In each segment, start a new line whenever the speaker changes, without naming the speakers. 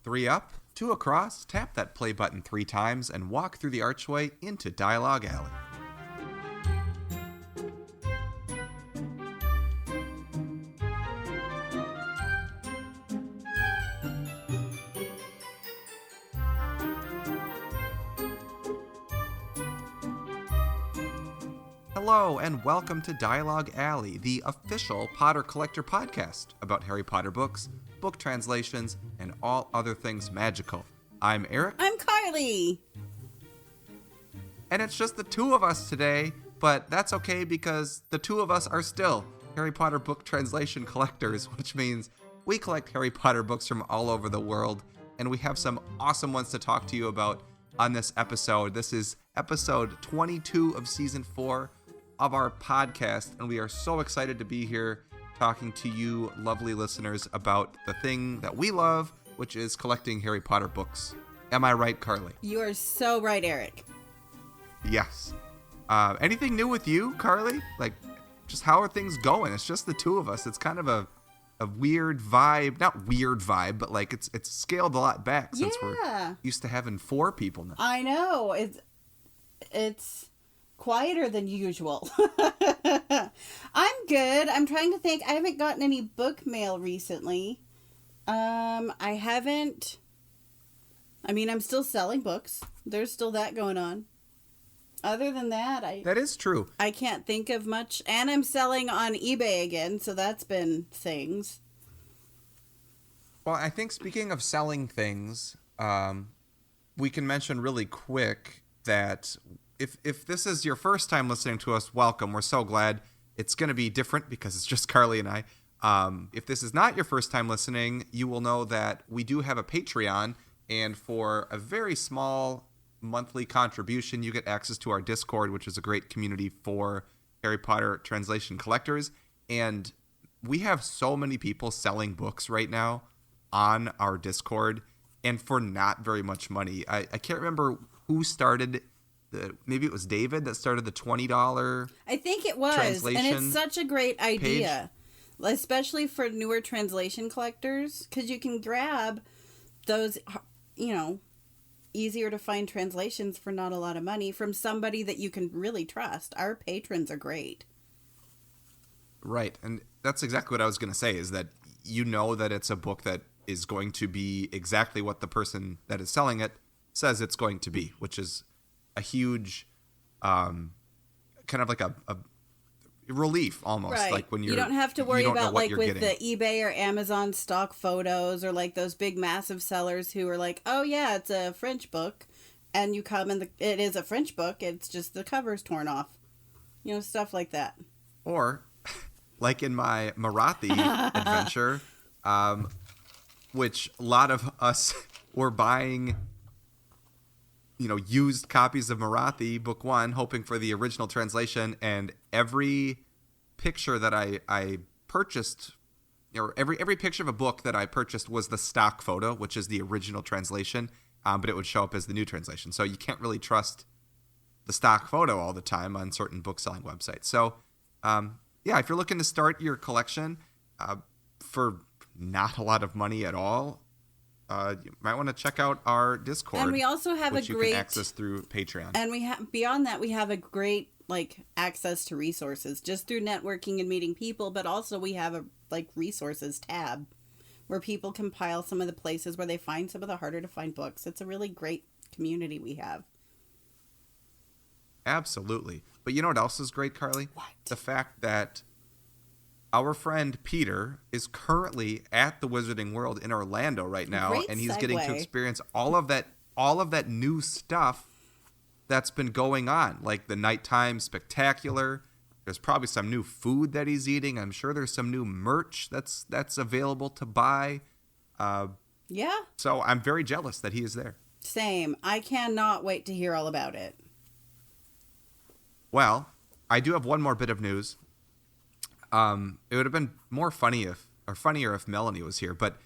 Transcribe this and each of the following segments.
3 up, 2 across, tap that play button 3 times, and walk through the archway into Dialogue Alley. Hello, and welcome to Dialogue Alley, the official Potter Collector podcast about Harry Potter books, book translations, and all other things magical. I'm Eric.
I'm Carly.
And it's just the two of us today, but that's okay because the two of us are still Harry Potter book translation collectors, which means we collect Harry Potter books from all over the world, and we have some awesome ones to talk to you about on this episode. This is episode 22 of season 4 of our podcast, and we are so excited to be here talking to you lovely listeners about the thing that we love, which is collecting Harry Potter books. Am I right, Carly?
You are so right, Eric.
Yes. Anything new with you, Carly? Like, just how are things going? It's just the two of us. It's kind of a weird vibe. Not weird vibe, but like it's scaled a lot back since we're used to having 4 people now.
I know. It's quieter than usual. I'm good. I'm trying to think. I haven't gotten any book mail recently. I haven't. I mean, I'm still selling books. There's still that going on. Other than that,
That is true.
I can't think of much. And I'm selling on eBay again, so that's been things.
Well, I think speaking of selling things, we can mention really quick that if this is your first time listening to us, welcome. We're so glad. It's going to be different because it's just Carly and I. If this is not your first time listening, you will know that we do have a Patreon, and for a very small monthly contribution, you get access to our Discord, which is a great community for Harry Potter translation collectors. And we have so many people selling books right now on our Discord, and for not very much money. I can't remember who started. Maybe it was David that started the $20.
I think it was, and it's such a great idea, especially for newer translation collectors, because you can grab those, easier to find translations for not a lot of money from somebody that you can really trust. Our patrons are great.
Right, and that's exactly what I was going to say, is that you know that it's a book that is going to be exactly what the person that is selling it says it's going to be, which is a huge kind of like a relief almost.
Right.
Like when
you don't have to worry about like with
getting.
The eBay or Amazon stock photos or like those big massive sellers who are like, oh yeah, it's a French book, and you come and it is a French book, it's just the cover's torn off, stuff like that.
Or like in my Marathi adventure, which a lot of us were buying used copies of Marathi book 1, hoping for the original translation, and every picture that I purchased, or every picture of a book that I purchased was the stock photo, which is the original translation, but it would show up as the new translation. So you can't really trust the stock photo all the time on certain book selling websites. So, if you're looking to start your collection for not a lot of money at all, you might want to check out our Discord.
And we also have
which you can access through Patreon.
And we have beyond that, we have a great access to resources just through networking and meeting people. But also we have a resources tab where people compile some of the places where they find some of the harder to find books. It's a really great community we have.
Absolutely. But you know what else is great, Carly?
What?
The fact that our friend Peter is currently at the Wizarding World in Orlando right now,
Great
and he's
segue.
getting to experience all of that new stuff that's been going on, like the nighttime spectacular. There's probably some new food that he's eating. I'm sure there's some new merch that's available to buy.
Yeah.
So I'm very jealous that he is there.
Same. I cannot wait to hear all about it.
Well, I do have one more bit of news. It would have been funnier if Melanie was here, but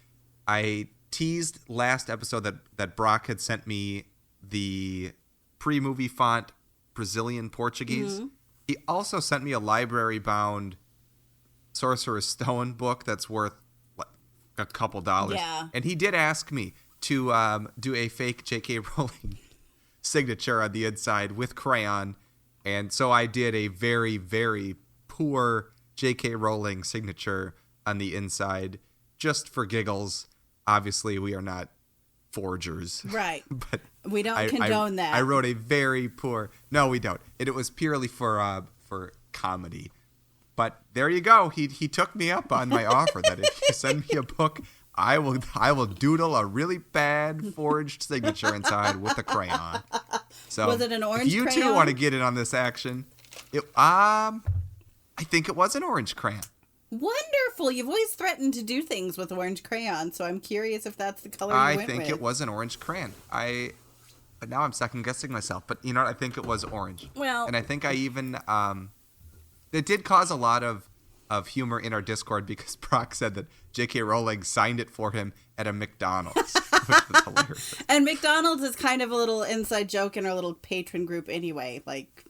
I teased last episode that Brock had sent me the pre-movie font Brazilian Portuguese. Mm-hmm. He also sent me a library-bound Sorcerer's Stone book that's worth like a couple dollars.
Yeah.
And he did ask me, to do a fake J.K. Rowling signature on the inside with crayon. And so I did a very, very poor J.K. Rowling signature on the inside just for giggles. Obviously, we are not forgers.
Right.
But
we don't condone that.
I wrote a very poor... No, we don't. It was purely for comedy. But there you go. He took me up on my offer that if you send me a book, I will doodle a really bad forged signature inside with a crayon. So
was it an orange
if you
crayon?
too want to get in on this action, I think it was an orange crayon.
Wonderful. You've always threatened to do things with orange crayon, so I'm curious if that's the color you went with.
I think it was an orange crayon. But now I'm second guessing myself. But you know what? I think it was orange.
Well,
and I think I even it did cause a lot of humor in our Discord because Brock said that J.K. Rowling signed it for him at a McDonald's, which was hilarious.
And McDonald's is kind of a little inside joke in our little patron group anyway. Like,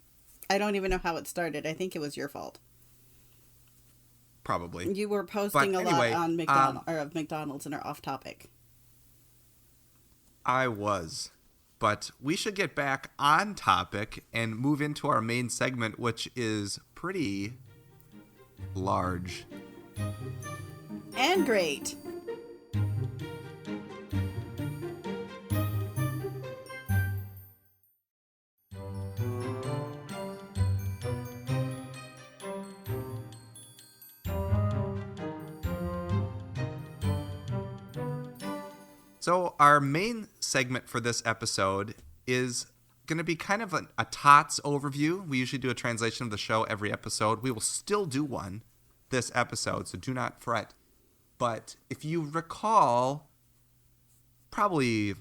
I don't even know how it started. I think it was your fault.
Probably.
You were posting
But
a
anyway,
lot on of McDonald's and are off topic.
I was. But we should get back on topic and move into our main segment, which is pretty large.
And great.
So our main segment for this episode is going to be kind of a Tots overview. We usually do a translation of the show every episode. We will still do one this episode, so do not fret. But if you recall, probably,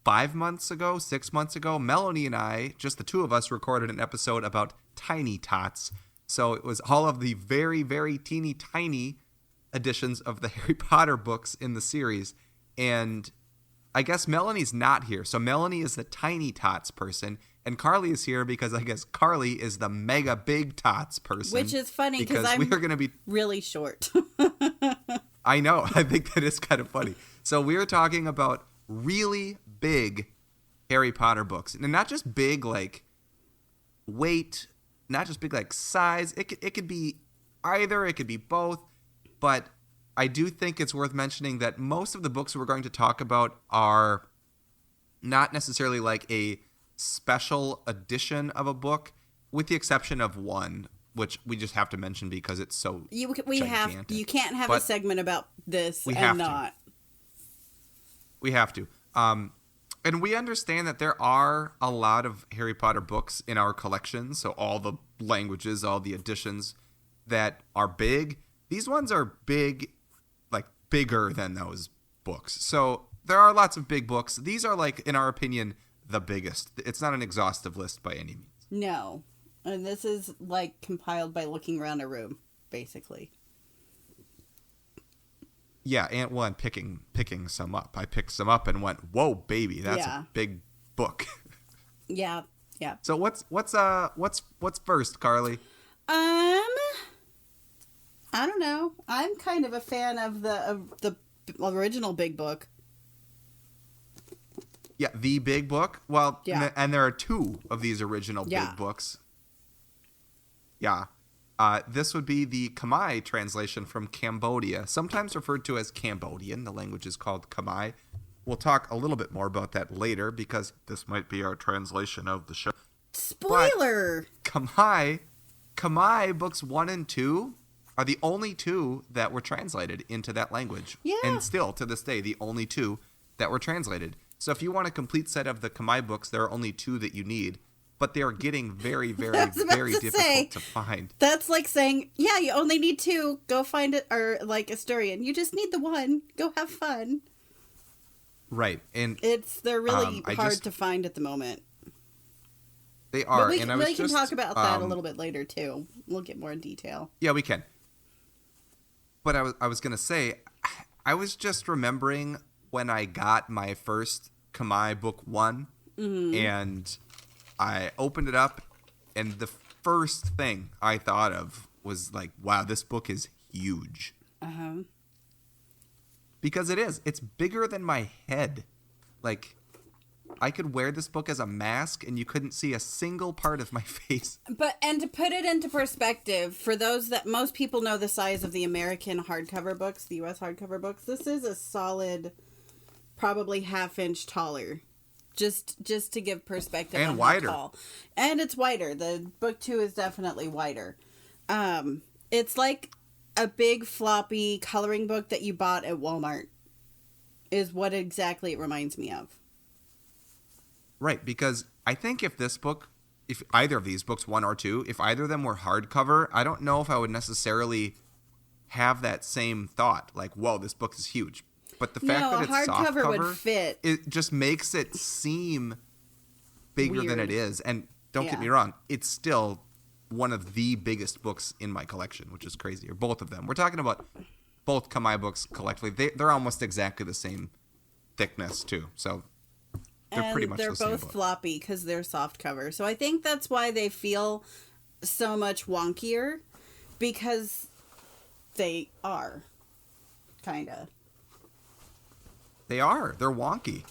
5 months ago, 6 months ago, Melanie and I, just the two of us, recorded an episode about tiny tots. So it was all of the very, very teeny tiny editions of the Harry Potter books in the series. And I guess Melanie's not here. So Melanie is the tiny tots person. And Carly is here because I guess Carly is the mega big tots person.
Which is funny because I'm
going to be
really short.
I know. I think that is kind of funny. So we're talking about really big Harry Potter books. And not just big like weight, not just big like size. It could be either. It could be both. But I do think it's worth mentioning that most of the books we're going to talk about are not necessarily like a special edition of a book, with the exception of one, which we just have to mention because it's so gigantic.
You can't have a segment about this and not.
We have to. And we understand that there are a lot of Harry Potter books in our collection, so all the languages, all the editions that are big. These ones are big, like bigger than those books. So there are lots of big books. These are like, in our opinion, the biggest. It's not an exhaustive list by any means.
No. And this is like compiled by looking around a room, basically.
Yeah, and picking some up. I picked some up and went, "Whoa, baby, that's a big book."
Yeah.
So what's first, Carly?
I don't know. I'm kind of a fan of the original big book.
Yeah, the big book. Well,
yeah.
And there are two of these original big books. Yeah. This would be the Khmer translation from Cambodia, sometimes referred to as Cambodian. The language is called Khmer. We'll talk a little bit more about that later because this might be our translation of the show.
Spoiler!
But Khmer books 1 and 2 are the only two that were translated into that language.
Yeah.
And still, to this day, the only two that were translated. So if you want a complete set of the Khmer books, there are only 2 that you need. But they are getting very, very, very difficult to find.
That's like saying, yeah, you only need 2. Go find it, or like Asturian. You just need the 1. Go have fun.
Right, and
they're really hard to find at the moment.
They are,
but we can talk about that a little bit later too. We'll get more in detail.
Yeah, we can. But I was gonna say, I was just remembering when I got my first Khmer book 1, and I opened it up, and the first thing I thought of was like, wow, this book is huge. because it is. It's bigger than my head. Like, I could wear this book as a mask and you couldn't see a single part of my face.
And to put it into perspective, for those that most people know the size of the American hardcover books, the US hardcover books, this is a solid, probably half-inch taller. Just to give perspective.
And
on
wider.
How tall. And it's wider. The book 2 is definitely wider. It's like a big floppy coloring book that you bought at Walmart is what exactly it reminds me of.
Right, because I think if either of these books, 1 or 2, if either of them were hardcover, I don't know if I would necessarily have that same thought. Like, whoa, this book is huge. But the fact that it's
hardcover
softcover
would fit.
It just makes it seem bigger than it is. And don't get me wrong, it's still one of the biggest books in my collection, which is crazy. Or both of them. We're talking about both Khmer books collectively. They're almost exactly the same thickness, too. So they're pretty much the same book.
They're both floppy because they're soft cover. So I think that's why they feel so much wonkier, because they are, kind of.
They are. They're wonky.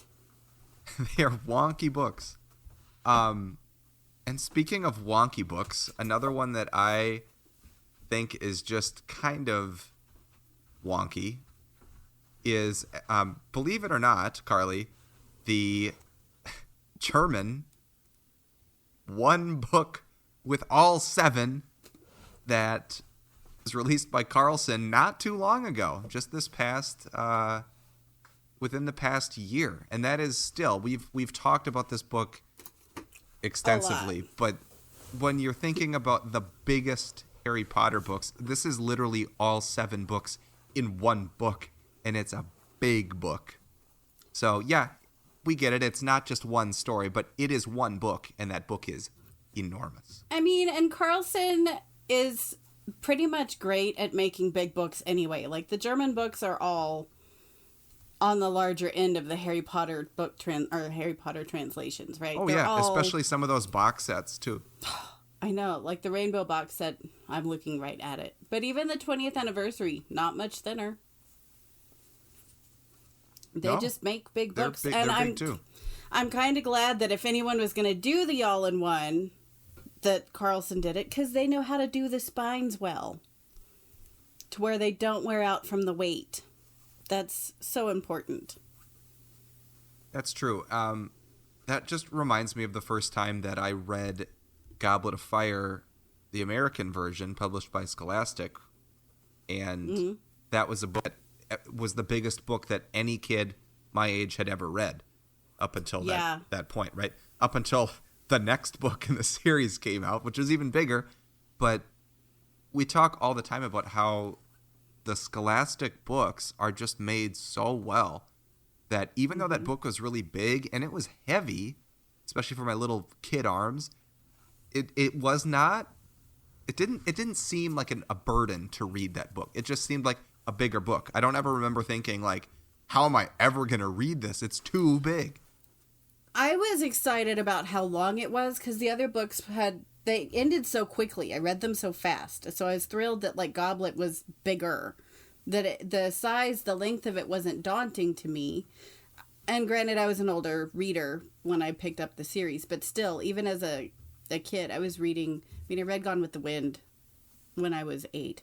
They are wonky books. And speaking of wonky books, another one that I think is just kind of wonky is, believe it or not, Carly, the German one book with all 7 that was released by Carlsen not too long ago, just this past within the past year. And that is still, we've talked about this book extensively, but when you're thinking about the biggest Harry Potter books, this is literally all 7 books in one book, and it's a big book. So yeah, we get it. It's not just one story, but it is one book, and that book is enormous.
I mean, and Carlsen is pretty much great at making big books anyway. Like, the German books are all on the larger end of the Harry Potter Harry Potter translations, right?
Oh, especially some of those box sets, too.
I know, like the Rainbow box set, I'm looking right at it. But even the 20th anniversary, not much thinner. They just make big books.
They're big too.
I'm kind of glad that if anyone was going to do the all-in-one, that Carlsen did it, because they know how to do the spines well, to where they don't wear out from the weight. That's so important.
That's true. That just reminds me of the first time that I read Goblet of Fire, the American version, published by Scholastic. And that was a book that was the biggest book that any kid my age had ever read up until that point, right? Up until the next book in the series came out, which was even bigger. But we talk all the time about how the Scholastic books are just made so well that even though that book was really big and it was heavy, especially for my little kid arms, it didn't seem like a burden to read that book. It just seemed like a bigger book. I don't ever remember thinking, like, how am I ever going to read this? It's too big.
I was excited about how long it was, because the other books they ended so quickly. I read them so fast. So I was thrilled that, like, Goblet was bigger. That the size, the length of it wasn't daunting to me. And granted, I was an older reader when I picked up the series. But still, even as a kid, I was reading... I read Gone with the Wind when I was 8.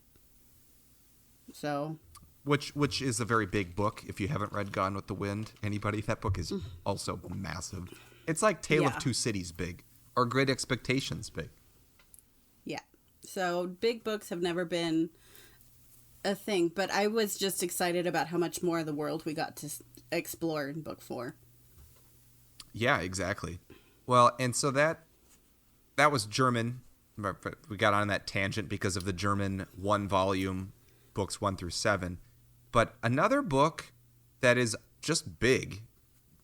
So...
Which is a very big book. If you haven't read Gone with the Wind, anybody, that book is also massive. It's like Tale of Two Cities big, or Great Expectations big.
Yeah. So big books have never been a thing, but I was just excited about how much more of the world we got to explore in book 4.
Yeah, exactly. Well, and so that was German. We got on that tangent because of the German 1-volume books 1 through 7. But another book that is just big,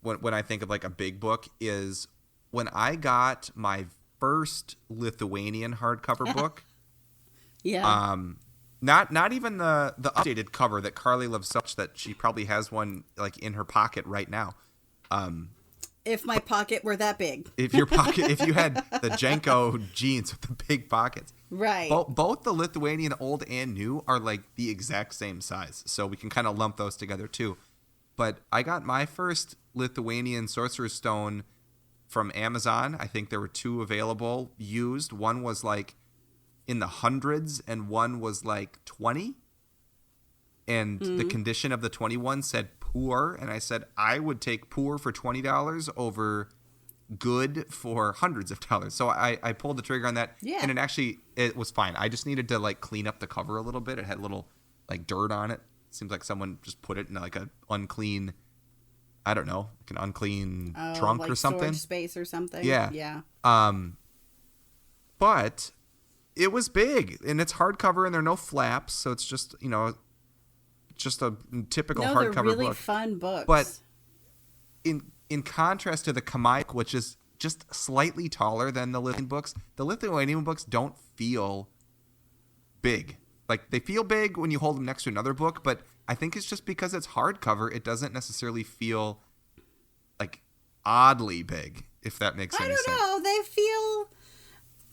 when I think of like a big book, is when I got my first Lithuanian hardcover book.
Yeah.
Not even the updated cover that Carly loves so much that she probably has one like in her pocket right now.
If my pocket were that big.
If you had the Janko jeans with the big pockets.
Right.
Both the Lithuanian Old and New are like the exact same size. So we can kind of lump those together too. But I got my first Lithuanian Sorcerer's Stone from Amazon. I think there were 2 available used. One was like in the hundreds and one was like 20. And the condition of the 21 said poor. And I said, I would take poor for $20 over good for hundreds of dollars. So I pulled the trigger on that.
Yeah.
And it was fine. I just needed to like clean up the cover a little bit. It had a little like dirt on it. Seems like someone just put it in like an unclean, I don't know, like an unclean trunk
like
or something.
Storage space or something.
Yeah.
Yeah.
But it was big and it's hardcover and there are no flaps. So it's just, just a typical hardcover
they're really
book.
fun books.
But in contrast to the Khmer, which is just slightly taller than the Lithuanian books don't feel big. Like, they feel big when you hold them next to another book, but I think it's just because it's hardcover, it doesn't necessarily feel, like, oddly big, if that makes any sense.
I don't know. They feel...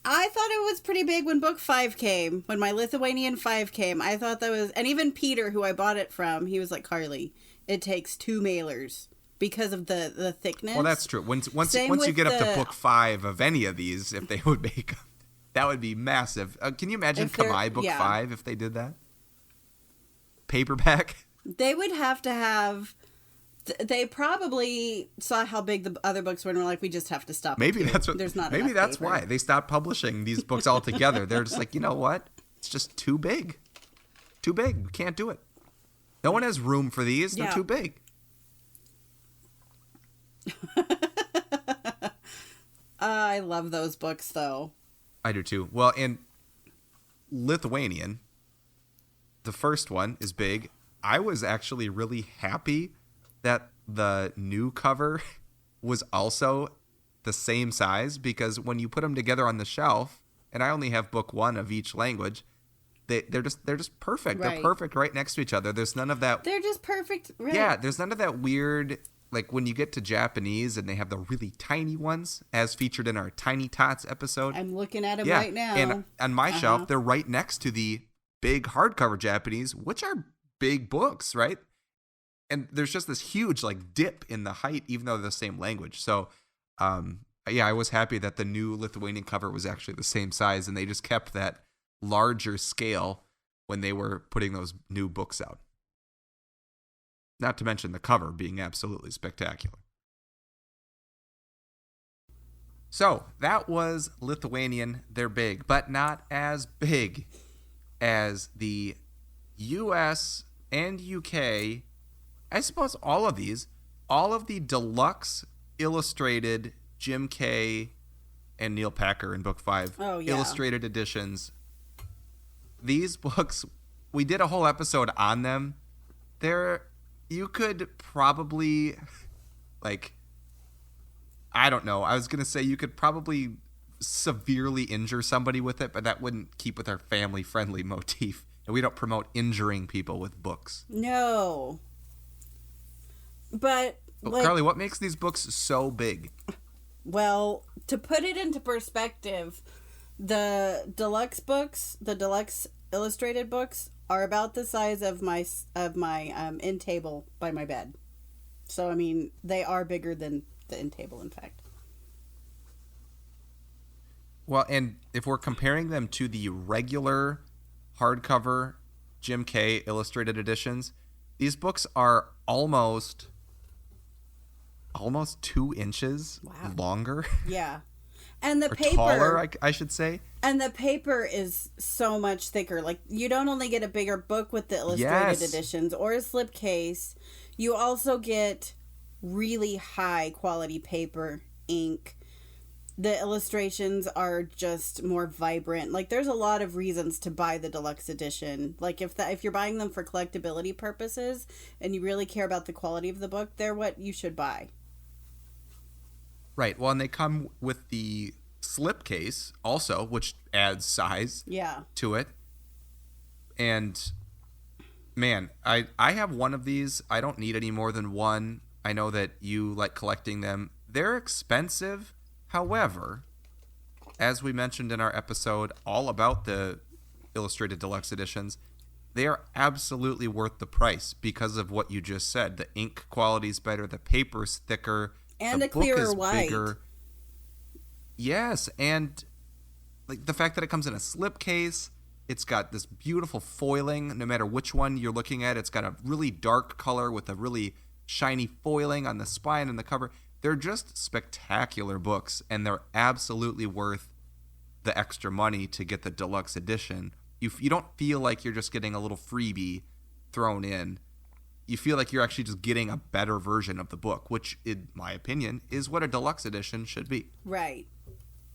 I thought it was pretty big when book 5 came. When my Lithuanian 5 came, I thought that was... And even Peter, who I bought it from, he was like, Carly, it takes 2 mailers because of the thickness.
Well, that's true. Once you get up to book 5 of any of these, if they would make them, that would be massive. Can you imagine Khmer book 5 if they did that? Paperback?
They would have to have... They probably saw how big the other books were and were like, we just have to stop.
Maybe that's what.
There's not.
Maybe that's
paper.
why they stopped publishing these books altogether. They're just like, you know what? It's just too big. Too big. We can't do it. No one has room for these. They're too big.
I love those books, though.
I do too. Well, and Lithuanian, the first one is big. I was actually really happy that the new cover was also the same size, because when you put them together on the shelf, and I only have book 1 of each language, they're just perfect.
Right.
They're perfect right next to each other. There's none of that.
They're just perfect. Right.
Yeah, there's none of that weird, like when you get to Japanese and they have the really tiny ones, as featured in our Tiny Tots episode.
I'm looking at them right now.
And on my shelf, they're right next to the big hardcover Japanese, which are big books, right? And there's just this huge like dip in the height, even though they're the same language. So, yeah, I was happy that the new Lithuanian cover was actually the same size, and they just kept that larger scale when they were putting those new books out. Not to mention the cover being absolutely spectacular. So that was Lithuanian. They're big, but not as big as the US and UK. I suppose all of the deluxe illustrated Jim Kay and Neil Packer in book 5 illustrated editions. These books, we did a whole episode on them. You could probably, like, I don't know. I was going to say you could probably severely injure somebody with it, but that wouldn't keep with our family-friendly motif. And we don't promote injuring people with books.
No. But, like,
Carly, what makes these books so big?
Well, to put it into perspective, the deluxe books, the deluxe illustrated books, are about the size of my end table by my bed. So, I mean, they are bigger than the end table, in fact.
Well, and if we're comparing them to the regular hardcover Jim Kay illustrated editions, these books are almost 2 inches longer.
Yeah. And the
or
paper,
taller, I should say.
And the paper is so much thicker. Like, you don't only get a bigger book with the illustrated editions or a slipcase, you also get really high quality paper, ink. The illustrations are just more vibrant. Like, there's a lot of reasons to buy the deluxe edition. Like, if you're buying them for collectability purposes and you really care about the quality of the book, they're what you should buy.
Right. Well, and they come with the slipcase also, which adds size to it. And, man, I have one of these. I don't need any more than one. I know that you like collecting them. They're expensive. However, as we mentioned in our episode all about the Illustrated Deluxe editions, they are absolutely worth the price because of what you just said. The ink quality is better, the paper's thicker,
and
the
a clearer
book is
white.
bigger. Yes, and like the fact that it comes in a slipcase, it's got this beautiful foiling. No matter which one you're looking at, it's got a really dark color with a really shiny foiling on the spine and the cover. They're just spectacular books, and they're absolutely worth the extra money to get the deluxe edition. You don't feel like you're just getting a little freebie thrown in. You feel like you're actually just getting a better version of the book, which, in my opinion, is what a deluxe edition should be.
Right.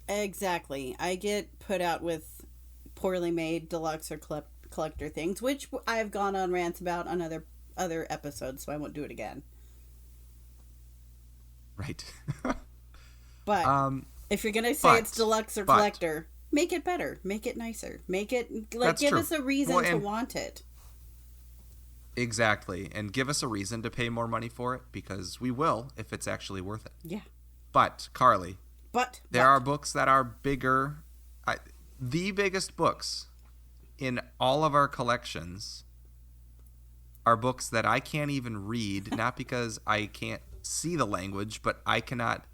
Exactly. I get put out with poorly made deluxe or collector things, which I've gone on rants about on other episodes, so I won't do it again.
Right.
But if you're going to say it's deluxe or collector, make it better. Make it nicer. Make it, give us a reason to want it.
Exactly. And give us a reason to pay more money for it, because we will if it's actually worth it.
Yeah.
But, Carly, there are books that are bigger. The biggest books in all of our collections are books that I can't even read, not because I can't see the language, but I cannot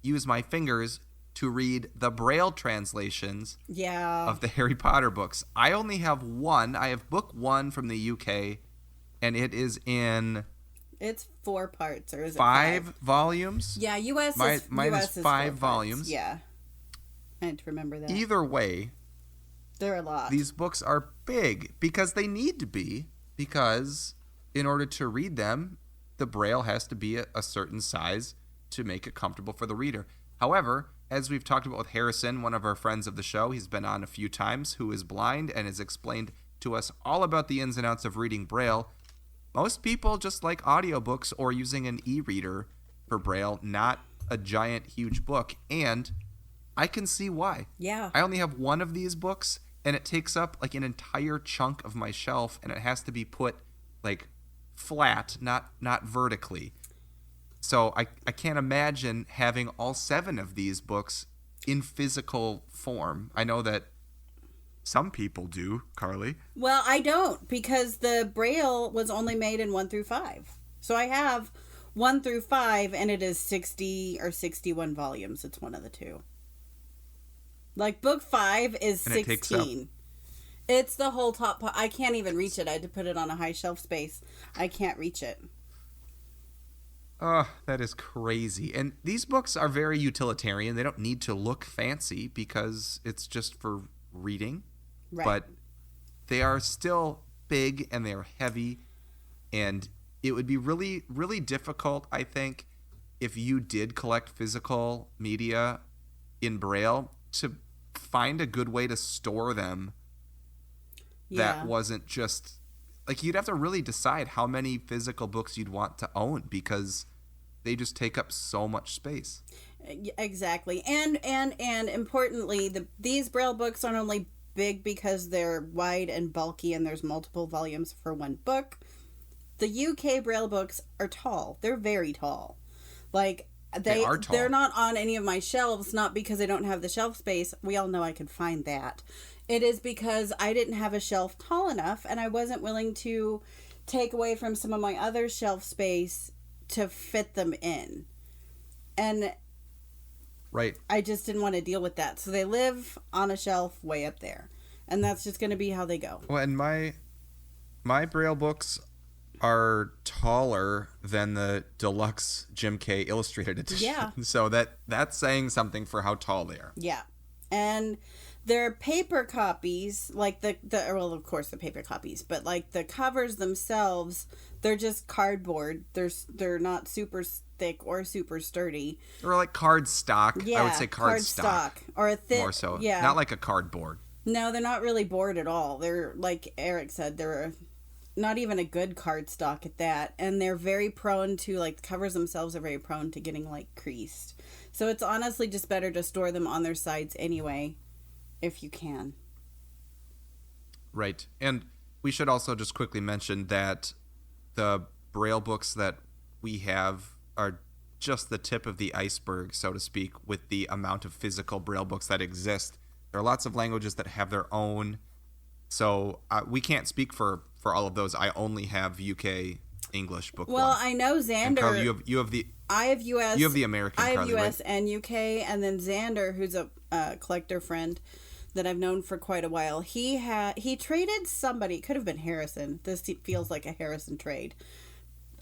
use my fingers to read the Braille translations of the Harry Potter books. I only have one. I have book 1 from the UK, and it is in...
It's 4 parts, or is it
5 volumes?
Yeah, US
Mine
is
is 5 volumes.
Parts. Yeah. I had to remember that.
Either way,
there are a lot.
These books are big because they need to be, because in order to read them, the Braille has to be a certain size to make it comfortable for the reader. However, as we've talked about with Harrison, one of our friends of the show, he's been on a few times, who is blind and has explained to us all about the ins and outs of reading Braille. Most people just like audiobooks or using an e-reader for Braille, not a giant, huge book. And I can see why.
Yeah.
I only have one of these books, and it takes up like an entire chunk of my shelf, and it has to be put like flat, not vertically. So I can't imagine having all 7 of these books in physical form. I know that some people do, Carly.
Well, I don't, because the Braille was only made in 1 through 5. So I have 1 through 5, and it is 60 or 61 volumes. It's one of the two. Like, book 5 is 16. It's the whole top part. I can't even reach it. I had to put it on a high shelf space. I can't reach it.
Oh, that is crazy. And these books are very utilitarian. They don't need to look fancy because it's just for reading. Right. But they are still big, and they are heavy. And it would be really, really difficult, I think, if you did collect physical media in Braille, to find a good way to store them that wasn't just... Like, you'd have to really decide how many physical books you'd want to own, because they just take up so much space.
Exactly. And importantly, these Braille books aren't only big because they're wide and bulky and there's multiple volumes for one book. The UK Braille books are tall. They're very tall. Like, they are tall. They're not on any of my shelves, not because I don't have the shelf space. We all know I could find that. It is because I didn't have a shelf tall enough, and I wasn't willing to take away from some of my other shelf space to fit them in. And
right,
I just didn't want to deal with that. So they live on a shelf way up there. And that's just going to be how they go.
Well, and my Braille books are taller than the deluxe Jim K illustrated edition.
Yeah.
So that's saying something for how tall they are.
Yeah. And they're paper copies, like well, of course the paper copies, but like the covers themselves, they're just cardboard. They're not super thick or super sturdy.
Or like card stock.
Yeah,
I would say card stock.
Or a thin,
more so.
Yeah.
Not like a cardboard.
No, they're not really board at all. They're, like Eric said, they're not even a good card stock at that. And they're very prone to, like, the covers themselves are very prone to getting, like, creased. So it's honestly just better to store them on their sides anyway, if you can.
Right. And we should also just quickly mention that the Braille books that we have are just the tip of the iceberg, so to speak, with the amount of physical Braille books that exist. There are lots of languages that have their own. So we can't speak for all of those. I only have UK English book
Well,
one.
I know Xander.
And Carly, you have the.
I have US.
You have the American.
I have
Carly,
US
right?
and UK, and then Xander, who's a collector friend that I've known for quite a while. He traded somebody. Could have been Harrison. This feels like a Harrison trade.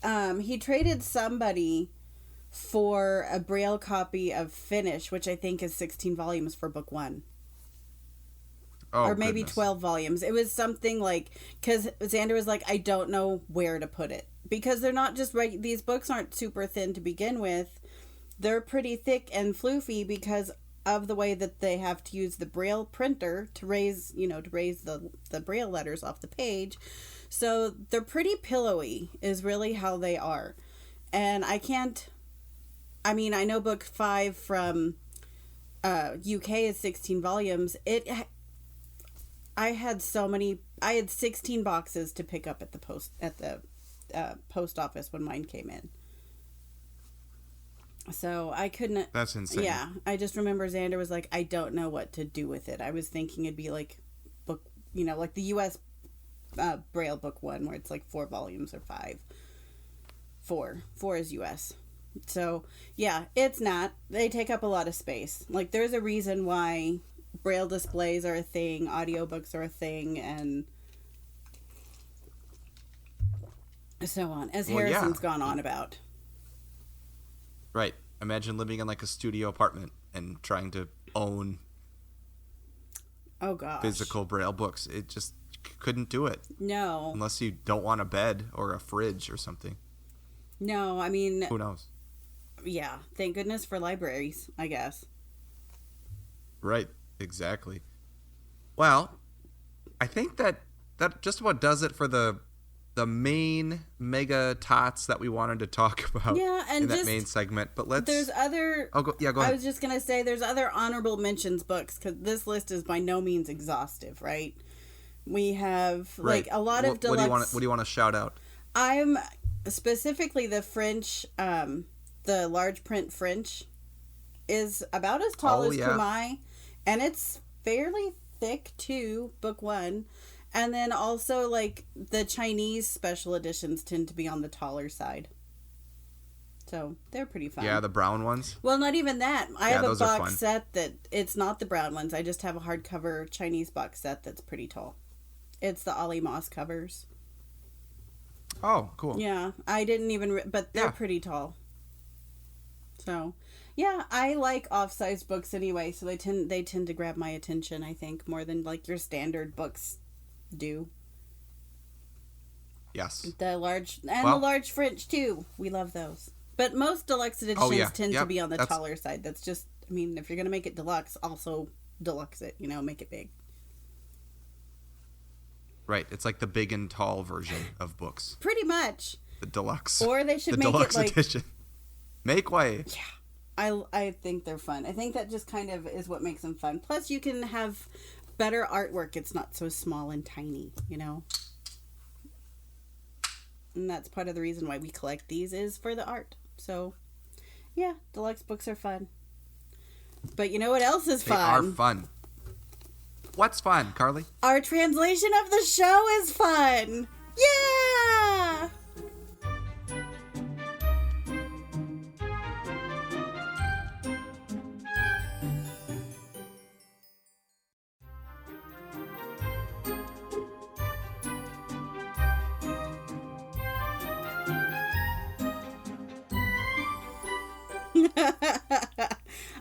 He traded somebody for a Braille copy of Finnish, which I think is 16 volumes for book one.
Oh,
or maybe
goodness.
12 volumes. It was something like, because Xander was like, I don't know where to put it. Because they're not just, these books aren't super thin to begin with. They're pretty thick and floofy because of the way that they have to use the Braille printer to raise the Braille letters off the page. So they're pretty pillowy is really how they are. And I know book 5 from UK is 16 volumes. I had 16 boxes to pick up at the post office when mine came in. So I couldn't.
That's insane.
Yeah, I just remember Xander was like, I don't know what to do with it. I was thinking it'd be like book, like the U.S. Braille book one, where it's like 4 volumes or 5. 4 is U.S. So yeah, it's not. They take up a lot of space. Like there's a reason why Braille displays are a thing, audiobooks are a thing, and so on, as Harrison's gone on about.
Right. Imagine living in like a studio apartment and trying to own physical Braille books. It just couldn't do it.
No.
Unless you don't want a bed or a fridge or something.
No, I mean...
Who knows?
Yeah. Thank goodness for libraries, I guess.
Right. Exactly. Well, I think that just about does it for the main mega tots that we wanted to talk about
and
in that main segment. But
there's other...
go ahead.
I was just going to say there's other honorable mentions books, because this list is by no means exhaustive, right? We have like a lot of deluxe...
What do you want to shout out?
I'm specifically the French, the large print French is about as tall as Khmer, and it's fairly thick too, book one. And then also, like, the Chinese special editions tend to be on the taller side. So, they're pretty fun.
Yeah, the brown ones?
Well, not even that. I have a box set that, it's not the brown ones. I just have a hardcover Chinese box set that's pretty tall. It's the Ollie Moss covers.
Oh, cool.
Yeah, I didn't even... but they're pretty tall. So, yeah, I like off-size books anyway, so they tend to grab my attention, I think, more than, like, your standard books do.
Yes.
The large French too. We love those. But most deluxe editions tend to be on the taller side. That's just, I mean, if you're going to make it deluxe, also deluxe it, make it big.
Right. It's like the big and tall version of books.
Pretty much.
The deluxe.
Or they should make it like...
edition. Make way.
Yeah. I think they're fun. I think that just kind of is what makes them fun. Plus, you can have better artwork. It's not so small and tiny, And that's part of the reason why we collect these is for the art. So, yeah, deluxe books are fun. But you know what else is fun?
They are fun. What's fun, Carly?
Our translation of the show is fun. Yeah!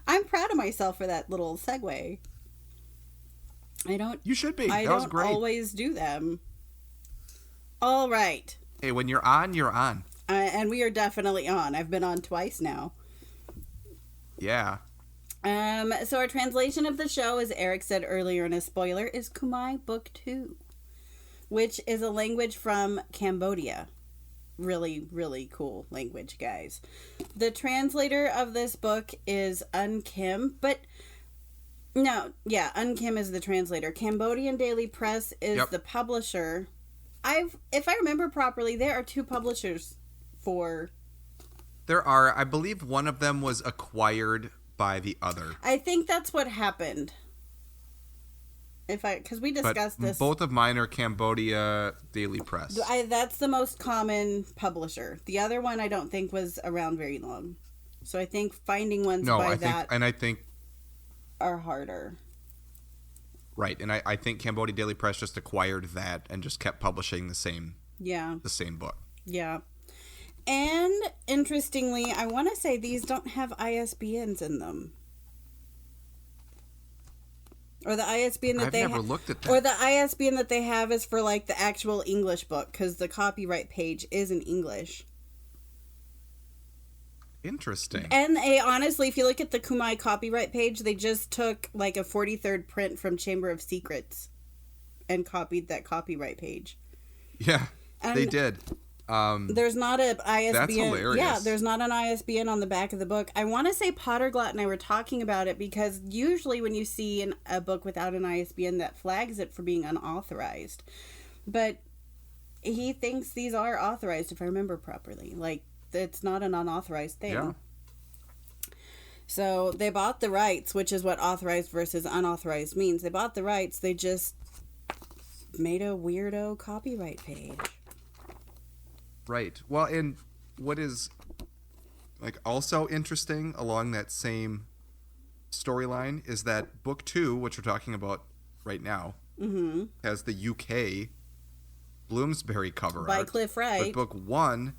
I'm proud of myself for that little segue.
You should be.
I
that was
don't
great.
always do them. All right.
Hey, when you're on, you're on.
And we are definitely on. I've been on twice now.
Yeah.
So our translation of the show, as Eric said earlier in a spoiler, is Khmer Book 2, which is a language from Cambodia. Really, really cool language, guys. The translator of this book is Un Kim, Un Kim is the translator. Cambodian Daily Press is the publisher. If I remember properly, there are 2 publishers for
There are. I believe one of them was acquired by the other.
I think that's what happened. Because we discussed this.
Both of mine are Cambodia Daily Press.
That's the most common publisher. The other one I don't think was around very long. So I think finding ones I think are harder.
Right, and I think Cambodia Daily Press just acquired that and just kept publishing the same book.
Yeah. And interestingly, I want to say these don't have ISBNs in them. Or the ISBN that
I've never looked at that.
Or the ISBN that they have is for like the actual English book, because the copyright page is in English.
Interesting.
And they honestly, if you look at the Khmer copyright page, they just took like a 43rd print from Chamber of Secrets and copied that copyright page.
Yeah, they did.
There's not an ISBN.
That's hilarious.
Yeah, there's not an ISBN on the back of the book. I want to say Potterglot and I were talking about it because usually when you see a book without an ISBN, that flags it for being unauthorized. But he thinks these are authorized, if I remember properly. Like, it's not an unauthorized thing.
Yeah.
So they bought the rights, which is what authorized versus unauthorized means. They bought the rights. They just made a weirdo copyright page.
Right. Well, and what is like also interesting along that same storyline is that book 2, which we're talking about right now, has the UK Bloomsbury cover
by
art.
Cliff Wright.
But book 1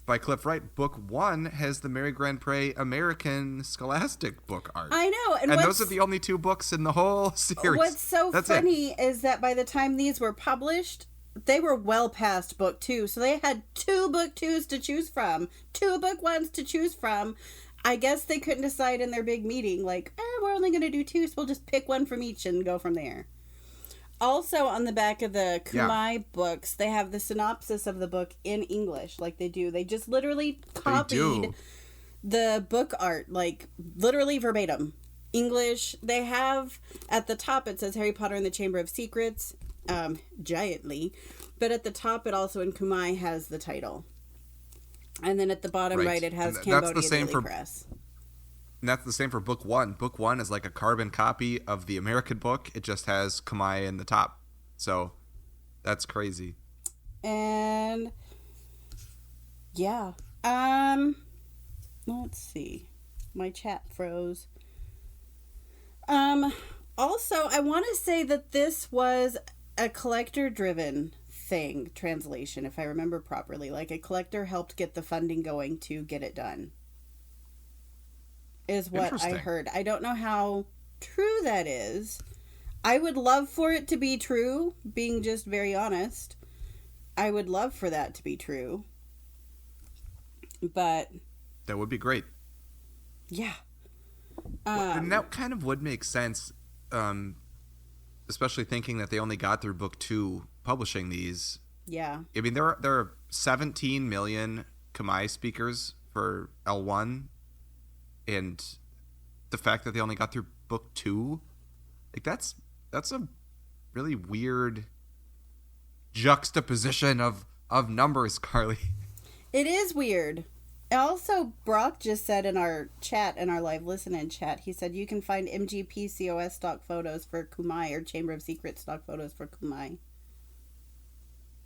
by Cliff Wright. Book 1 has the Mary Grand Pré American Scholastic book art.
I know.
And those are the only 2 books in the whole series.
What's so funny is that by the time these were published, they were well past book 2. So they had 2 book 2s to choose from. 2 book 1s to choose from. I guess they couldn't decide in their big meeting, like, we're only going to do 2, so we'll just pick one from each and go from there. Also, on the back of the Khmer books, they have the synopsis of the book in English, like they do. They just literally copied the book art, like literally verbatim. English. They have, at the top, it says Harry Potter and the Chamber of Secrets, giantly. But at the top, it also in Khmer has the title. And then at the bottom right, it has Cambodia Daily Press.
And that's the same for book 1. Book 1 is like a carbon copy of the American book. It just has Khmer in the top. So that's crazy.
And yeah. Let's see. My chat froze. Also, I want to say that this was a collector-driven translation, if I remember properly. Like, a collector helped get the funding going to get it done. Is what I heard. I don't know how true that is. I would love for it to be true, being just very honest. I would love for that to be true. But
that would be great.
Yeah.
And that kind of would make sense, especially thinking that they only got through book 2 publishing these.
Yeah.
I mean, there are 17 million Khmer speakers for L1, and the fact that they only got through book 2, like that's a really weird juxtaposition of numbers, Carly.
It is weird. Also, Brock just said in our chat, in our live listen-in chat, he said you can find MGPCOS stock photos for Khmer or Chamber of Secrets stock photos for Khmer.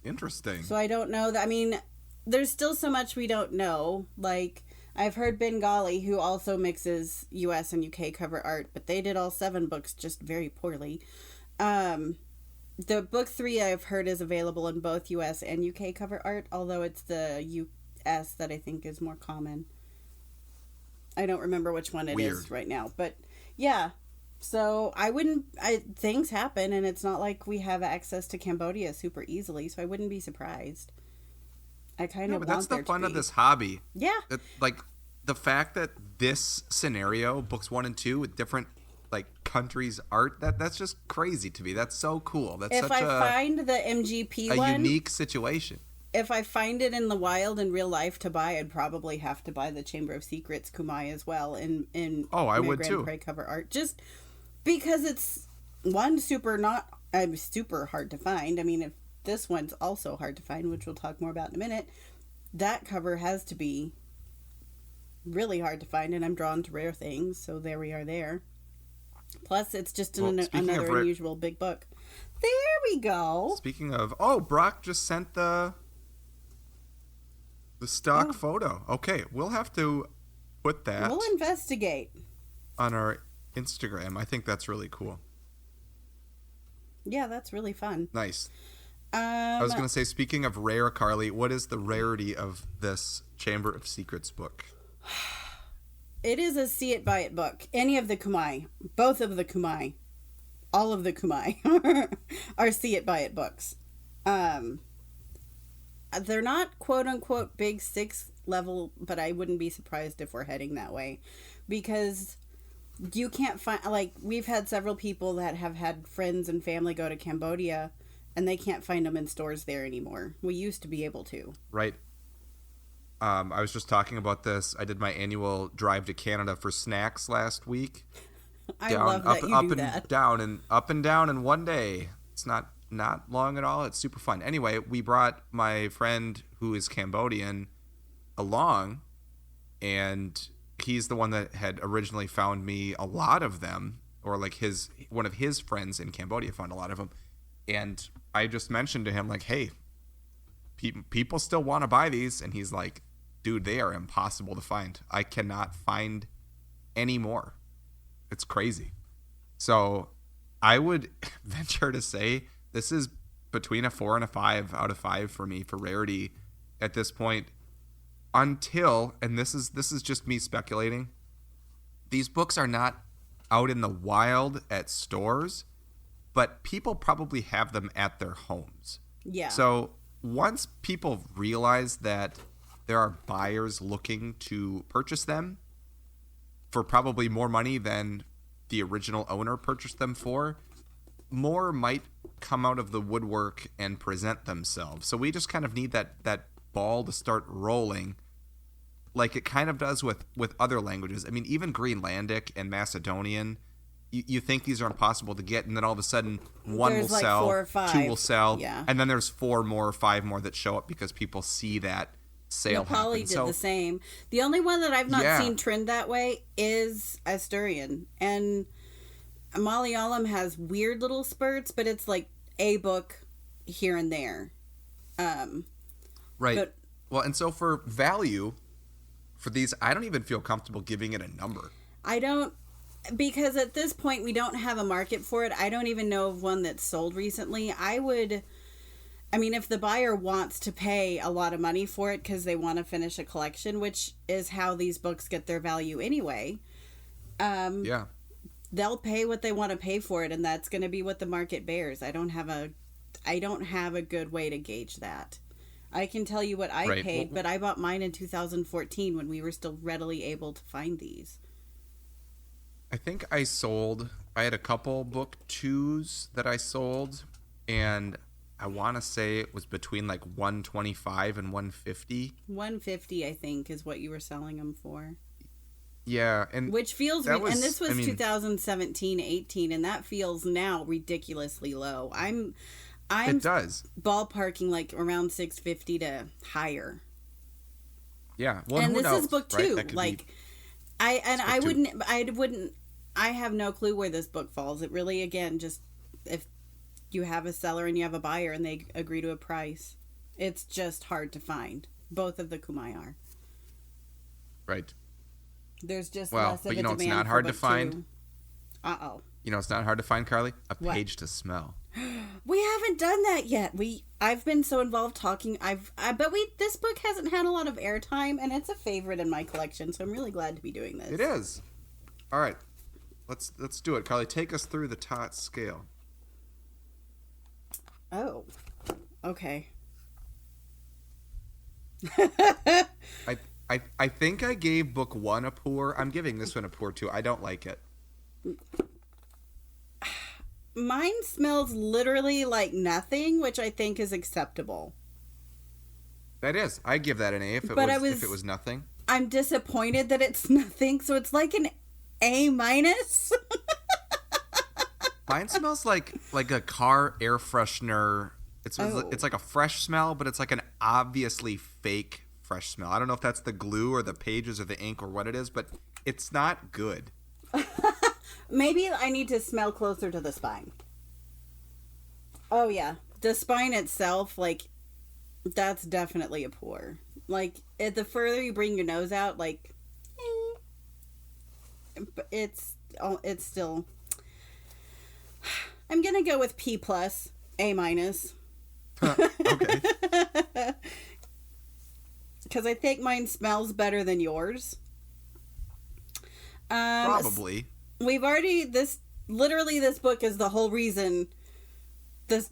Interesting.
So I don't know that. I mean, there's still so much we don't know. Like, I've heard Bengali, who also mixes US and UK cover art, but they did all 7 books just very poorly. The book 3 I've heard is available in both US and UK cover art, although it's the US that I think is more common. I don't remember which one it is right now, but yeah. So things happen, and it's not like we have access to Cambodia super easily, so I wouldn't be surprised. I kind of want there to be. But that's the
fun of this hobby.
Yeah.
Like, the fact that this scenario, books 1 and 2, with different, like, countries' art, that's just crazy to me. That's so cool. That's
if I find the MGP one,
a unique situation.
If I find it in the wild in real life to buy, I'd probably have to buy the Chamber of Secrets Khmer as well in
I would
Grand
too.
Prix cover art, just because it's super hard to find. I mean, if this one's also hard to find, which we'll talk more about in a minute, that cover has to be really hard to find, and I'm drawn to rare things, so there we are there. Plus, it's just another unusual big book. There we go.
Speaking of, Brock just sent the stock photo. Okay, we'll have to put that.
We'll investigate
on our Instagram. I think that's really cool.
Yeah, that's really fun.
Nice. I was going to say, speaking of rare, Carly, what is the rarity of this Chamber of Secrets book?
It is a see it, buy it book. Any of the Khmer, both of the Khmer, all of the Khmer are see it, buy it books. They're not quote unquote big 6 level, but I wouldn't be surprised if we're heading that way, because you can't find, like, we've had several people that have had friends and family go to Cambodia, and they can't find them in stores there anymore. We used to be able to.
Right. I was just talking about this. I did my annual drive to Canada for snacks last week.
I love that you do that.
Up and down in one day. It's not long at all. It's super fun. Anyway, we brought my friend who is Cambodian along, and he's the one that had originally found me a lot of them, or like one of his friends in Cambodia found a lot of them. And I just mentioned to him, like, hey, people still want to buy these. And he's like, dude, they are impossible to find. I cannot find any more. It's crazy. So I would venture to say this is between a 4 and a 5 out of 5 for me for rarity at this point, until, and this is just me speculating, these books are not out in the wild at stores, but people probably have them at their homes. Yeah. So once people realize that there are buyers looking to purchase them for probably more money than the original owner purchased them for, more might come out of the woodwork and present themselves. So we just kind of need that ball to start rolling, like it kind of does with other languages. I mean, even Greenlandic and Macedonian, you think these are impossible to get, and then all of a sudden one will like sell, 4 or 5. 2 will sell, yeah. And then there's 4 more or 5 more that show up because people see that sale
Nepali did the same. The only one that I've not seen trend that way is Asturian. And Malayalam has weird little spurts, but it's like a book here and there.
Right. But, well, and so for value, for these, I don't even feel comfortable giving it a number.
I don't, because at this point we don't have a market for it. I don't even know of one that's sold recently. I mean, if the buyer wants to pay a lot of money for it because they want to finish a collection, which is how these books get their value anyway, they'll pay what they want to pay for it, and that's going to be what the market bears. I don't have a good way to gauge that. I can tell you what I paid, but I bought mine in 2014 when we were still readily able to find these.
I think I had a couple book 2s that I sold, and I want to say it was between like $125 and $150.
$150, I think, is what you were selling them for.
Yeah, and
which feels and this was 2017-18, and that feels now ridiculously low. I'm
it does
ballparking like around $650 to higher.
Yeah, well,
and this
knows,
is book 2. Like, I have no clue where this book falls. It really, again, just if you have a seller and you have a buyer and they agree to a price, it's just hard to find. Both of the Khmer are.
Right.
There's just less of a demand.
It's not hard to find.
2. Uh-oh.
You know, it's not hard to find, Carly. A page to smell.
We haven't done that yet. I've been so involved talking. This book hasn't had a lot of airtime, and it's a favorite in my collection. So I'm really glad to be doing this.
It is. All right, let's do it, Carly. Take us through the Tots scale.
Oh, okay.
I think I gave book 1 a poor. I'm giving this one a poor 2. I don't like it.
Mine smells literally like nothing, which I think is acceptable.
That is. I give that an A if it was nothing.
I'm disappointed that it's nothing, so it's like an A-. Mine
smells like a car air freshener. It's like a fresh smell, but it's like an obviously fake fresh smell. I don't know if that's the glue or the pages or the ink or what it is, but it's not good.
Maybe I need to smell closer to the spine. Oh, yeah. The spine itself, like, that's definitely a pour. Like, the further you bring your nose out, like, it's still... I'm gonna go with P+, A-.
Okay.
Because I think mine smells better than yours.
Probably.
We've already... This book is the whole reason...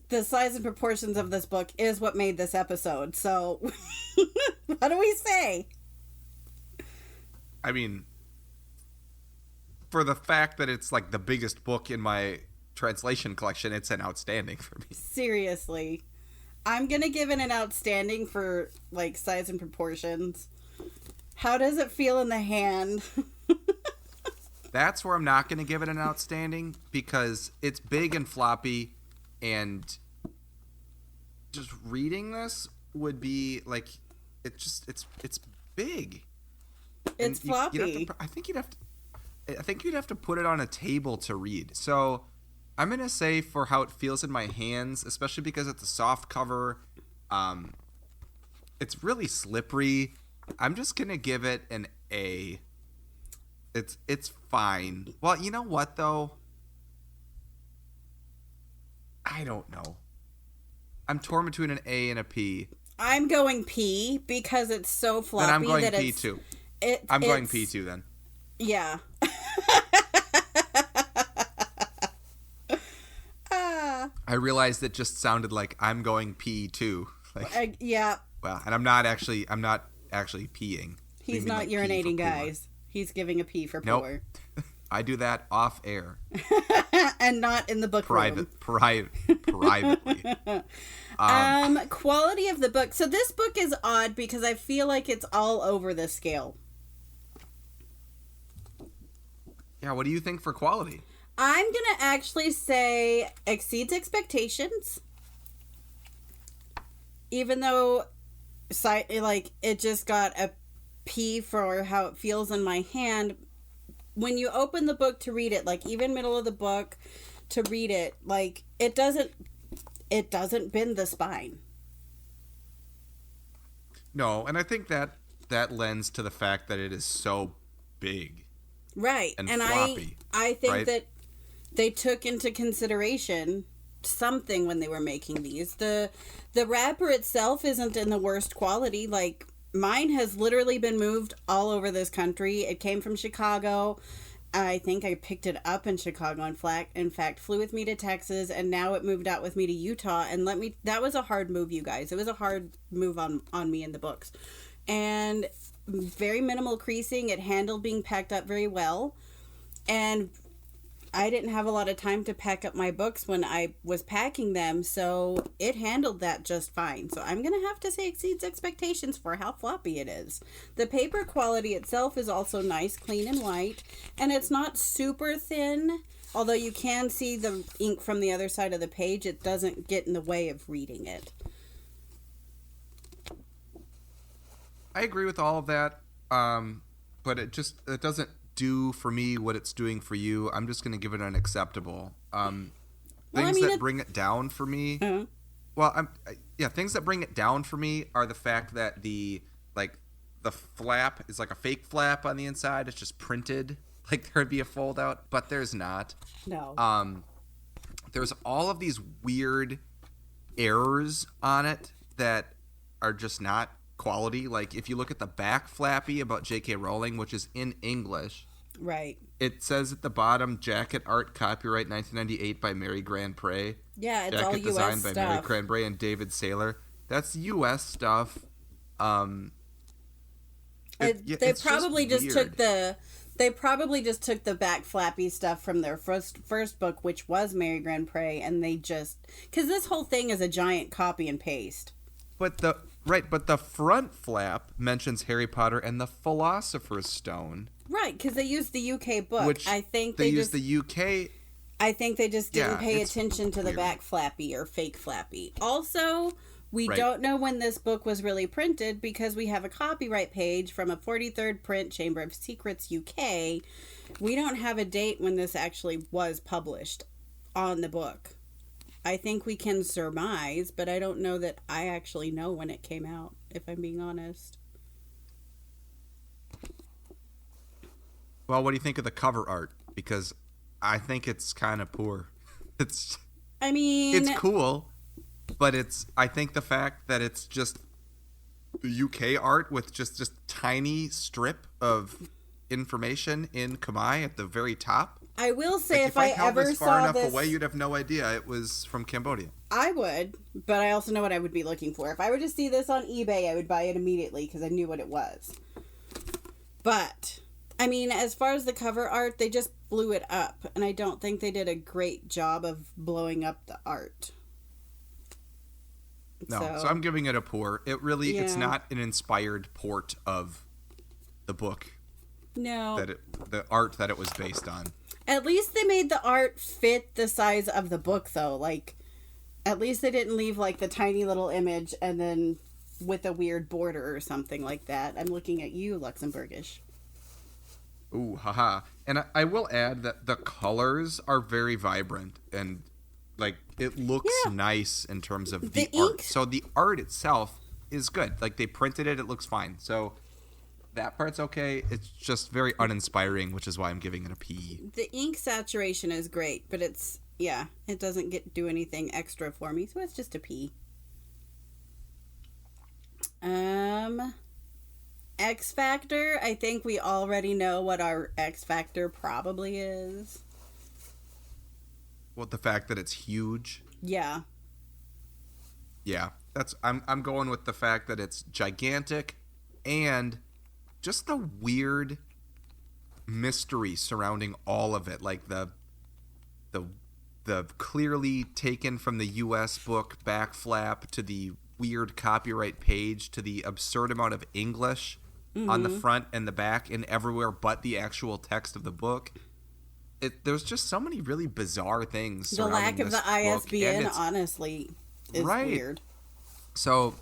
The size and proportions of this book is what made this episode. So, what do we say?
I mean, for the fact that it's like the biggest book in my translation collection, it's an outstanding for me.
Seriously. I'm going to give it an outstanding for, like, size and proportions. How does it feel in the hand?
That's where I'm not going to give it an outstanding, because it's big and floppy. And just reading this would be like, it's big.
It's floppy.
I think you'd have to put it on a table to read. So I'm gonna say, for how it feels in my hands, especially because it's a soft cover, it's really slippery. I'm just gonna give it an A. It's fine. Well, you know what though? I don't know. I'm torn between an A and a P.
I'm going P because it's so floppy.
Then I'm going
that
P too. I'm going P too then.
Yeah.
I realized it just sounded like I'm going P too. Like,
yeah.
Well, and I'm not actually peeing.
He's not like urinating, guys. He's giving a P for poor.
Nope. I do that off air.
And not in the book room.
Privately.
Quality of the book. So this book is odd because I feel like it's all over the scale.
Yeah, what do you think for quality?
I'm going to actually say exceeds expectations. Even though, like, it just got a P for how it feels in my hand. When you open the book to read it, like, even middle of the book to read it, like, it doesn't bend the spine.
No, and I think that lends to the fact that it is so big.
Right.
And floppy.
I think
right?
that they took into consideration something when they were making these. The wrapper itself isn't in the worst quality. Like, mine has literally been moved all over this country. It came from Chicago. I think I picked it up in Chicago. In fact, flew with me to Texas, and now it moved out with me to Utah. And that was a hard move, you guys. It was a hard move on me in the books. And very minimal creasing. It handled being packed up very well. And I didn't have a lot of time to pack up my books when I was packing them, so it handled that just fine. So I'm going to have to say exceeds expectations for how floppy it is. The paper quality itself is also nice, clean and white, and it's not super thin. Although you can see the ink from the other side of the page, it doesn't get in the way of reading it.
I agree with all of that, but it doesn't do for me what it's doing for you. I'm just going to give it an acceptable. Things that bring it down for me.
Uh-huh.
Well, things that bring it down for me are the fact that the flap is like a fake flap on the inside. It's just printed like there'd be a fold out, but there's not.
No.
There's all of these weird errors on it that are just not quality. Like, if you look at the back flappy about J.K. Rowling, which is in English,
right,
it says at the bottom, jacket art copyright 1998 by Mary Grand Pre.
Yeah, it's
jacket
all U.S.
design
stuff.
by Mary Grand Pre and David Saylor. That's U.S. stuff.
They probably just took the back flappy stuff from their first book, which was Mary Grand Pre, and they just, because this whole thing is a giant copy and paste.
But the front flap mentions Harry Potter and the Philosopher's Stone.
Right, because they used the UK book.
Which
I think
they used the UK.
I think they just didn't pay attention to the
weird.
back flappy or fake flappy. Also, We
Right.
don't know when this book was really printed because we have a copyright page from a 43rd print, Chamber of Secrets, UK. We don't have a date when this actually was published on the book. I think we can surmise, but I don't know that I actually know when it came out, if I'm being honest.
Well, what do you think of the cover art? Because I think it's kind of poor. It's cool, but I think the fact that it's just the UK art with just tiny strip of information in Khmer at the very top.
I will say,
Like,
if I
held
ever
this far
saw
enough
this,
away, you'd have no idea it was from Cambodia.
I would, but I also know what I would be looking for. If I were to see this on eBay, I would buy it immediately because I knew what it was. But, I mean, as far as the cover art, they just blew it up, and I don't think they did a great job of blowing up the art.
No, so I'm giving it a poor. It's
Yeah.
not an inspired port of the book.
No.
The art that it was based on.
At least they made the art fit the size of the book, though. Like, at least they didn't leave, like, the tiny little image and then with a weird border or something like that. I'm looking at you, Luxembourgish.
Ooh, haha. And I will add that the colors are very vibrant and, like, it looks nice in terms of the art. So the art itself is good. Like, they printed it, it looks fine. So that part's okay. It's just very uninspiring, which is why I'm giving it a P.
The ink saturation is great, but it doesn't do anything extra for me, so it's just a P. X Factor, I think we already know what our X Factor probably is.
Well, the fact that it's huge.
Yeah.
Yeah. I'm going with the fact that it's gigantic and just the weird mystery surrounding all of it, like the clearly taken from the US book back flap to the weird copyright page to the absurd amount of English on the front and the back and everywhere but the actual text of the book. There's just so many really bizarre things.
The lack of the ISBN, honestly, is weird.
So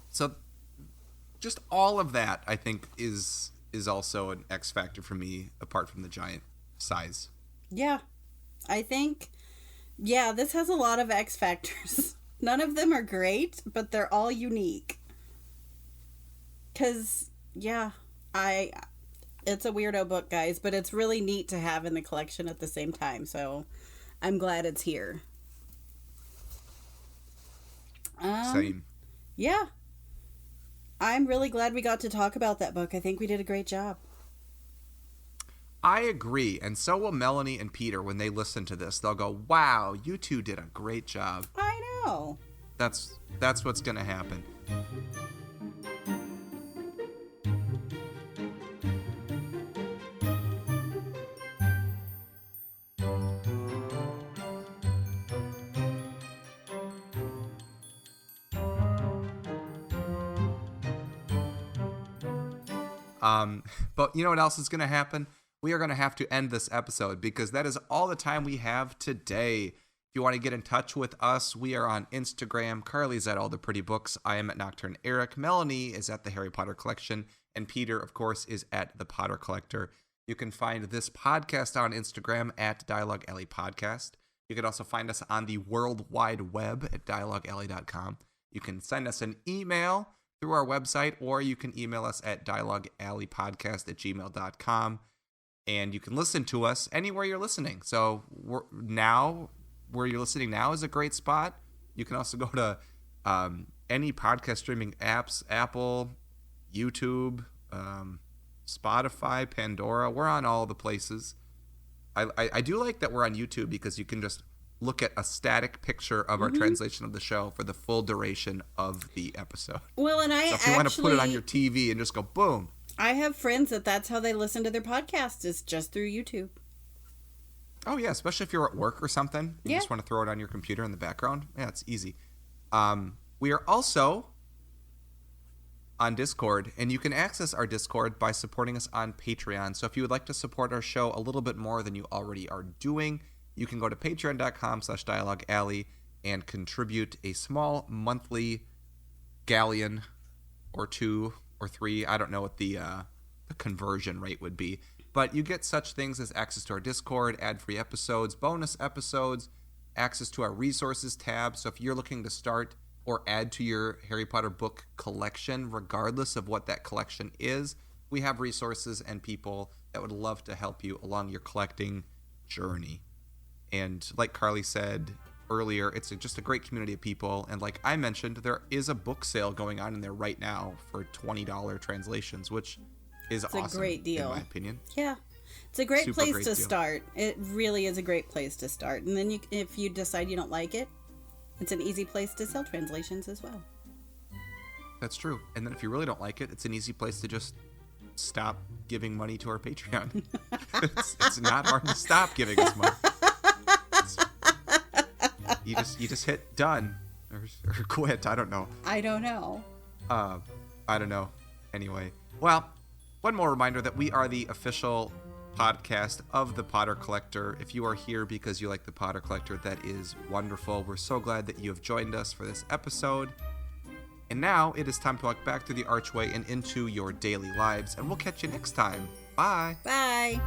just all of that, I think, is also an X factor for me, apart from the giant size.
Yeah. I think, this has a lot of X factors. None of them are great, but they're all unique. Because, it's a weirdo book, guys, but it's really neat to have in the collection at the same time, so I'm glad it's here.
Same.
Yeah. I'm really glad we got to talk about that book. I think we did a great job.
I agree, and so will Melanie and Peter when they listen to this. They'll go, wow, you two did a great job.
I know.
That's what's going to happen. But you know what else is going to happen? We are going to have to end this episode because that is all the time we have today. If you want to get in touch with us, we are on Instagram. Carly's at All the Pretty Books. I am at Nocturne Eric. Melanie is at the Harry Potter Collection. And Peter, of course, is at the Potter Collector. You can find this podcast on Instagram at Dialogue Alley Podcast. You can also find us on the World Wide Web at dialoguealley.com. You can send us an email through our website, or you can email us at dialoguealleypodcast@gmail.com. And you can listen to us anywhere you're listening. So where you're listening now is a great spot. You can also go to any podcast streaming apps, Apple, YouTube, Spotify, Pandora. We're on all the places. I do like that we're on YouTube because you can just look at a static picture of our translation of the show for the full duration of the episode.
Well, and
so if you want to put it on your TV and just go boom.
I have friends that's how they listen to their podcast, is just through YouTube.
Oh, yeah, especially if you're at work or something. You just want to throw it on your computer in the background. Yeah, it's easy. We are also on Discord, and you can access our Discord by supporting us on Patreon. So if you would like to support our show a little bit more than you already are doing, you can go to patreon.com/dialoguealley and contribute a small monthly galleon or 2 or 3. I don't know what the conversion rate would be. But you get such things as access to our Discord, ad-free episodes, bonus episodes, access to our resources tab. So if you're looking to start or add to your Harry Potter book collection, regardless of what that collection is, we have resources and people that would love to help you along your collecting journey. And like Carly said earlier, it's just a great community of people. And like I mentioned, there is a book sale going on in there right now for $20 translations, which is awesome.
It's a great deal,
in my opinion.
Yeah. It's a great place to
deal.
start. It really is a great place to start. And then if you decide you don't like it, it's an easy place to sell translations as well.
That's true. And then if you really don't like it, it's an easy place to just stop giving money to our Patreon. It's not hard to stop giving us money. You just hit done or quit. I don't know.
I don't know.
Anyway, well, one more reminder that we are the official podcast of the Potter Collector. If you are here because you like the Potter Collector, that is wonderful. We're so glad that you have joined us for this episode. And now it is time to walk back through the archway and into your daily lives, and we'll catch you next time. Bye.
Bye.